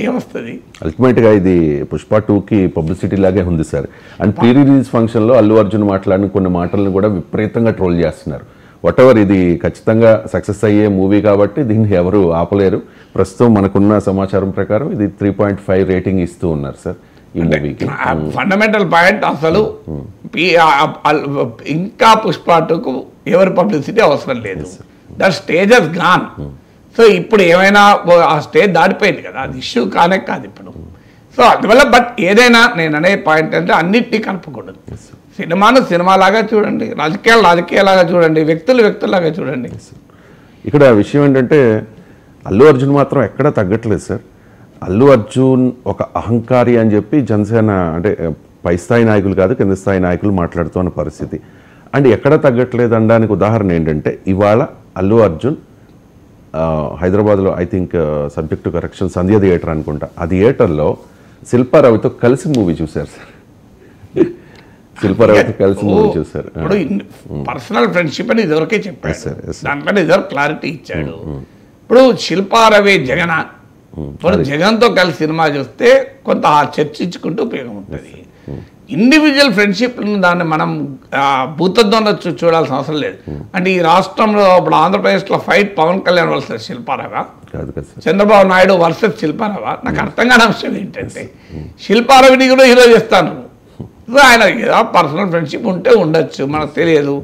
ఏమొస్తుంది? అల్టిమేట్గా ఇది పుష్ప 2కి పబ్లిసిటీ లాగే ఉంది సార్. అండ్ ప్రీ రిలీజ్ ఫంక్షన్లో అల్లు అర్జున్ మాట్లాడిన కొన్ని మాటలను కూడా విపరీతంగా ట్రోల్ చేస్తున్నారు. వాట్ ఎవర్, ఇది ఖచ్చితంగా సక్సెస్ అయ్యే మూవీ కాబట్టి దీన్ని ఎవరు ఆపలేరు. ప్రస్తుతం మనకున్న సమాచారం ప్రకారం ఇది 3.5 రేటింగ్ ఇస్తూ ఉన్నారు సార్ ఈ మూవీకి. ఫండమెంటల్ పాయింట్ అసలు ఇంకా పుష్ప 2కు ఎవరి పబ్లిసిటీ అవసరం లేదు. That stage has gone. So ఇప్పుడు ఏమైనా ఆ స్టేజ్ దాటిపోయింది కదా, అది ఇష్యూ కానే కాదు ఇప్పుడు. సో అందువల్ల బట్ ఏదైనా నేను అనే పాయింట్ అంటే అన్నిటినీ కలపకూడదు. సినిమాను సినిమాలాగా చూడండి, రాజకీయాలు రాజకీయాలాగా చూడండి, వ్యక్తులు వ్యక్తులాగా చూడండి. ఇక్కడ విషయం ఏంటంటే అల్లు అర్జున్ మాత్రం ఎక్కడా తగ్గట్లేదు సార్. అల్లు అర్జున్ ఒక అహంకారి అని చెప్పి జనసేన అంటే పై స్థాయి నాయకులు కాదు కింద స్థాయి నాయకులు మాట్లాడుతున్న పరిస్థితి. అండ్ ఎక్కడ తగ్గట్లేదు అనడానికి ఉదాహరణ ఏంటంటే ఇవాళ అల్లు అర్జున్ హైదరాబాద్లో I think subject to correction Sandhya theatre అనుకుంటా, ఆ థియేటర్లో శిల్పారావుతో కలిసి మూవీ చూశారు సార్. శిల్పారావుతో కలిసి మూవీ చూశారు. ఇప్పుడు పర్సనల్ ఫ్రెండ్షిప్ అని ఇదివరకే చెప్పాడు సార్, దాంట్లో ఇదివరకు క్లారిటీ ఇచ్చాడు. ఇప్పుడు శిల్పారవి జగన్ ఇప్పుడు జగన్తో కలిసి సినిమా చూస్తే కొంత చర్చించుకుంటూ ఉపయోగం ఉంటుంది. ఇండివిజువల్ ఫ్రెండ్షిప్లను దాన్ని మనం భూతద్వంలో చూడాల్సిన అవసరం లేదు. అంటే ఈ రాష్ట్రంలో ఇప్పుడు ఆంధ్రప్రదేశ్లో ఫైట్ పవన్ కళ్యాణ్ వర్సెస్ శిల్పారావా, చంద్రబాబు నాయుడు వర్సెస్ శిల్పారావా? నాకు అర్థం కాని అంశం ఏంటంటే శిల్పారావిని కూడా హీరో చేస్తాను. సో ఆయన పర్సనల్ ఫ్రెండ్షిప్ ఉంటే ఉండొచ్చు, మనకు తెలియదు.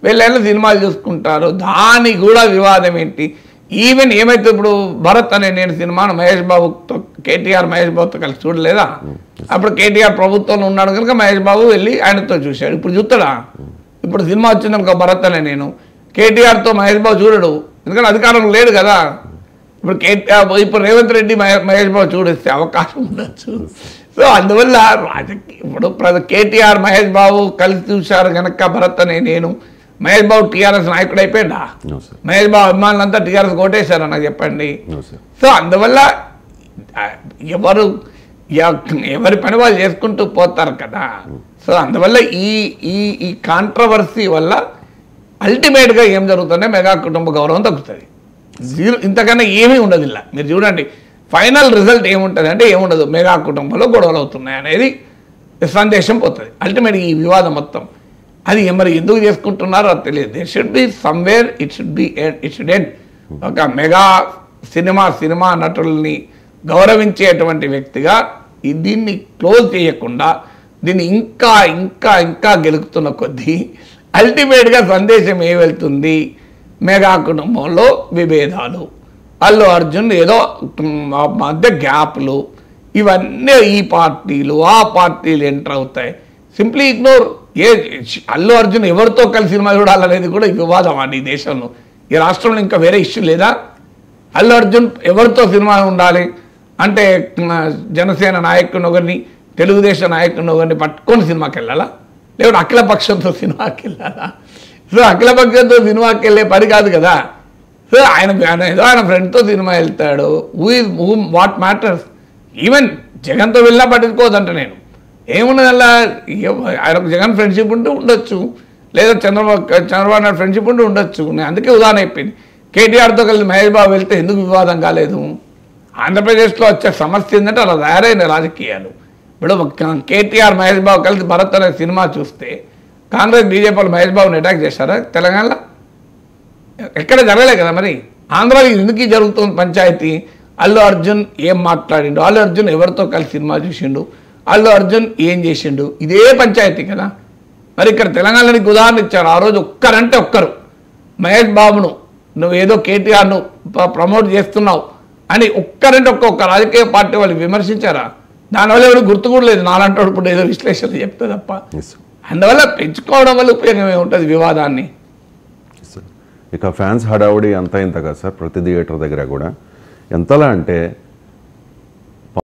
వీళ్ళైనా సినిమాలు చూసుకుంటారు, దాని కూడా వివాదం ఏంటి? ఈవెన్ ఏమైతే ఇప్పుడు భరత్ అనే నేను సినిమాను మహేష్ బాబుతో కేటీఆర్ మహేష్ బాబుతో కలిసి చూడలేదా? అప్పుడు కేటీఆర్ ప్రభుత్వంలో ఉన్నాడు కనుక మహేష్ బాబు వెళ్ళి ఆయనతో చూశాడు. ఇప్పుడు చూస్తాడా? ఇప్పుడు సినిమా వచ్చిందనుకో భరత్ అనే నేను కేటీఆర్తో మహేష్ బాబు చూడడు, ఎందుకంటే అధికారం లేదు కదా. ఇప్పుడు రేవంత్ రెడ్డి మహేష్ బాబు చూడేస్తే అవకాశం ఉండొచ్చు. సో అందువల్ల ఇప్పుడు కేటీఆర్ మహేష్ బాబు కలిసి చూశారు కనుక భరత్ అనే నేను మహేష్ బాబు టీఆర్ఎస్ నాయకుడు అయిపోయిందా? మహేష్ బాబు అభిమానులంతా టీఆర్ఎస్ కోటేశారా నాకు చెప్పండి. సో అందువల్ల ఎవరి పని వాళ్ళు చేసుకుంటూ పోతారు కదా. సో అందువల్ల ఈ కాంట్రవర్సీ వల్ల అల్టిమేట్గా ఏం జరుగుతుందంటే మెగా కుటుంబ గౌరవం తగ్గుతుంది. ఇంతకన్నా ఏమీ ఉండదు. ఇలా మీరు చూడండి ఫైనల్ రిజల్ట్ ఏముంటుంది అంటే ఏముండదు, మెగా కుటుంబంలో గొడవలు అవుతున్నాయి అనేది సందేశం పోతుంది. అల్టిమేట్గా ఈ వివాదం మొత్తం అది మరి ఎందుకు చేసుకుంటున్నారో అది తెలియదు. They should be somewhere, it should end. ఒక మెగా సినిమా నటుల్ని గౌరవించేటువంటి వ్యక్తిగా దీన్ని క్లోజ్ చేయకుండా దీన్ని ఇంకా ఇంకా ఇంకా గెలుపుతున్న కొద్దీ అల్టిమేట్గా సందేశం ఏ వెళ్తుంది? మెగా కుటుంబంలో విభేదాలు, అల్లు అర్జున్ ఏదో మధ్య గ్యాప్లు, ఇవన్నీ ఈ పార్టీలు ఆ పార్టీలు ఎంటర్ అవుతాయి. Simply ignore. అల్లు అర్జున్ ఎవరితో కలిసి సినిమా చూడాలనేది కూడా వివాదం అండి ఈ దేశంలో. ఈ రాష్ట్రంలో ఇంకా వేరే ఇష్యూ లేదా? అల్లు అర్జున్ ఎవరితో సినిమా ఉండాలి అంటే జనసేన నాయకుని ఒకరిని తెలుగుదేశం నాయకుని ఒకరిని పట్టుకొని సినిమాకి వెళ్ళాలా, లేకపోతే అఖిలపక్షంతో సినిమాకి వెళ్ళాలా? సో అఖిలపక్షంతో సినిమాకి వెళ్ళే పని కాదు కదా. సో ఆయన ఫ్రెండ్తో సినిమా వెళ్తాడు. What matters? ఈవెన్ జగన్తో వెళ్ళినా పట్టించుకోవద్దంట నేను. ఏమున్నది అలా? ఆయనకు జగన్ ఫ్రెండ్షిప్ ఉంటూ ఉండొచ్చు, లేదా చంద్రబాబు నాయుడు ఫ్రెండ్షిప్ ఉంటూ ఉండొచ్చు. నేను అందుకే ఉదాహరణ చెప్పింది. కేటీఆర్తో కలిసి మహేష్ బాబు వెళ్తే ఎందుకు వివాదం కాలేదు? ఆంధ్రప్రదేశ్లో వచ్చే సమస్య ఏంటంటే అలా తయారైన రాజకీయాలు. ఇప్పుడు కేటీఆర్ మహేష్ బాబు కలిసి భరత్ అనే సినిమా చూస్తే కాంగ్రెస్ బీజేపీలు మహేష్ బాబుని అటాక్ చేశారా? తెలంగాణలో ఎక్కడ జరగలే కదా. మరి ఆంధ్రాలో ఎందుకు జరుగుతుంది పంచాయతీ? అల్లు అర్జున్ ఏం మాట్లాడిండు, అల్లు అర్జున్ ఎవరితో కలిసి సినిమా చూసిండు, అల్లు అర్జున్ ఏం చేసిండు, ఇదే పంచాయతీ కదా. మరి ఇక్కడ తెలంగాణకి ఉదాహరణ ఇచ్చారు. ఆ రోజు ఒక్కరు మహేష్ బాబును నువ్వు ఏదో కేటీఆర్ను ప్రమోట్ చేస్తున్నావు అని ఒక్కరంటే ఒక్క రాజకీయ పార్టీ వాళ్ళు విమర్శించారా? దానివల్ల ఎవరు గుర్తు కూడా లేదు. నాలంటే ఇప్పుడు ఏదో విశ్లేషణ చెప్తే తప్ప. అందువల్ల పెంచుకోవడం వల్ల ఉపయోగం ఏముంటుంది వివాదాన్ని? ఇక ఫ్యాన్స్ హడావుడి అంతా ఇంత కదా సార్ ప్రతి థియేటర్ దగ్గర కూడా. ఎంతలా అంటే